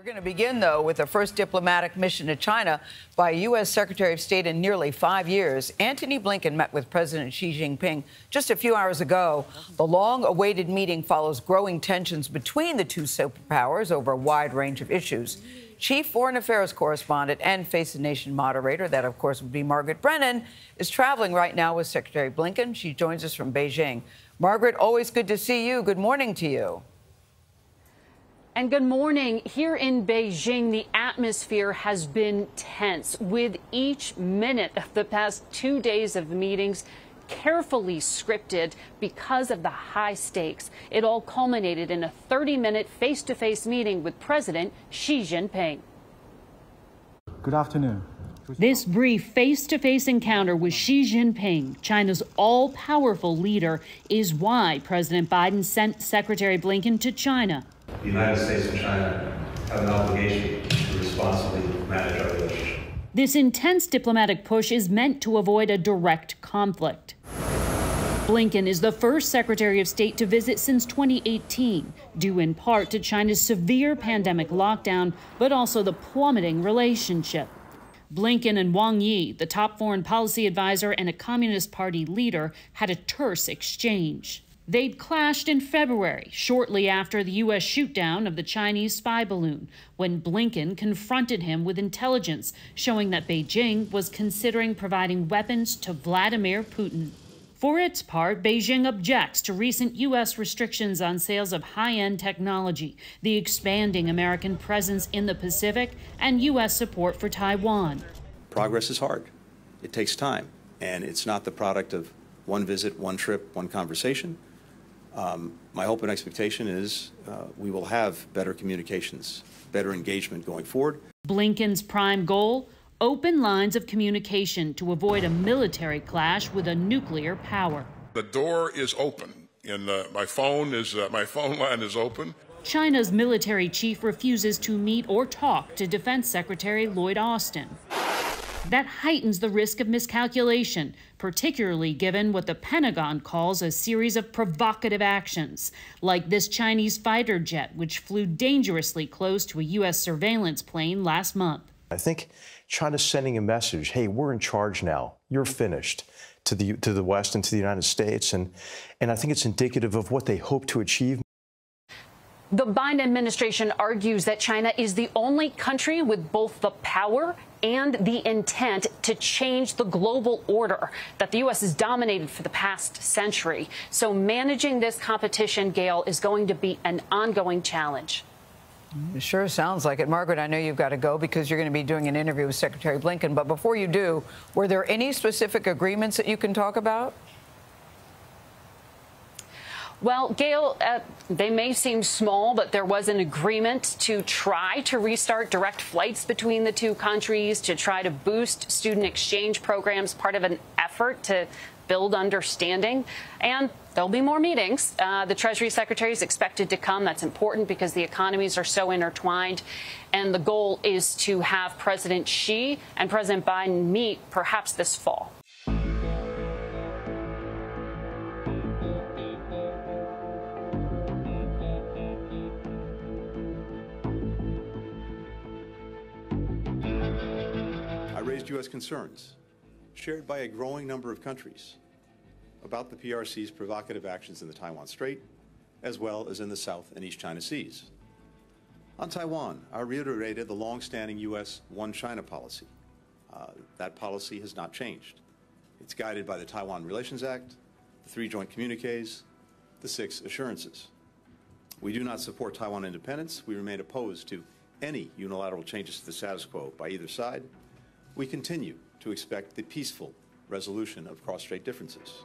We're going to begin, though, with the first diplomatic mission to China by U.S. Secretary of State in nearly 5 years. Antony Blinken met with President Xi Jinping just a few hours ago. The long-awaited meeting follows growing tensions between the two superpowers over a wide range of issues. Chief Foreign Affairs correspondent and Face the Nation moderator, that, of course, would be Margaret Brennan, is traveling right now with Secretary Blinken. She joins us from Beijing. Margaret, always good to see you. Good morning to you. And good morning. Here in Beijing, the atmosphere has been tense, with each minute of the past 2 days of meetings carefully scripted because of the high stakes. It all culminated in a 30-minute face-to-face meeting with President Xi Jinping. Good afternoon. This brief face-to-face encounter with Xi Jinping, China's all-powerful leader, is why President Biden sent Secretary Blinken to China. The United States and China have an obligation to responsibly manage our relationship. This intense diplomatic push is meant to avoid a direct conflict. Blinken is the first Secretary of State to visit since 2018, due in part to China's severe pandemic lockdown, but also the plummeting relationship. Blinken and Wang Yi, the top foreign policy advisor and a Communist Party leader, had a terse exchange. They'd clashed in February, shortly after the U.S. shootdown of the Chinese spy balloon, when Blinken confronted him with intelligence showing that Beijing was considering providing weapons to Vladimir Putin. For its part, Beijing objects to recent U.S. restrictions on sales of high-end technology, the expanding American presence in the Pacific, and U.S. support for Taiwan. Progress is hard. It takes time, and it's not the product of one visit, one trip, one conversation. My hope and expectation is we will have better communications, better engagement going forward. Blinken's prime goal: open lines of communication to avoid a military clash with a nuclear power. The door is open. My phone line is open. China's military chief refuses to meet or talk to Defense Secretary Lloyd Austin. That heightens the risk of miscalculation, particularly given what the Pentagon calls a series of provocative actions, like this Chinese fighter jet, which flew dangerously close to a U.S. surveillance plane last month. I think China's sending a message, hey, we're in charge now. You're finished, to the West and to the United States. And I think it's indicative of what they hope to achieve. The Biden administration argues that China is the only country with both the power and the intent to change the global order that the U.S. has dominated for the past century. So managing this competition, Gail, is going to be an ongoing challenge. It sure sounds like it. Margaret, I know you've got to go because you're going to be doing an interview with Secretary Blinken. But before you do, were there any specific agreements that you can talk about? Well, Gail, they may seem small, but there was an agreement to try to restart direct flights between the two countries, to try to boost student exchange programs, part of an effort to build understanding. And there'll be more meetings. The Treasury Secretary is expected to come. That's important because the economies are so intertwined. And the goal is to have President Xi and President Biden meet perhaps this fall. Raised U.S. concerns, shared by a growing number of countries, about the PRC's provocative actions in the Taiwan Strait, as well as in the South and East China Seas. On Taiwan, I reiterated the long-standing U.S. One China policy. That policy has not changed. It's guided by the Taiwan Relations Act, the 3 joint communiques, the 6 assurances. We do not support Taiwan independence. We remain opposed to any unilateral changes to the status quo by either side. We continue to expect the peaceful resolution of cross-strait differences.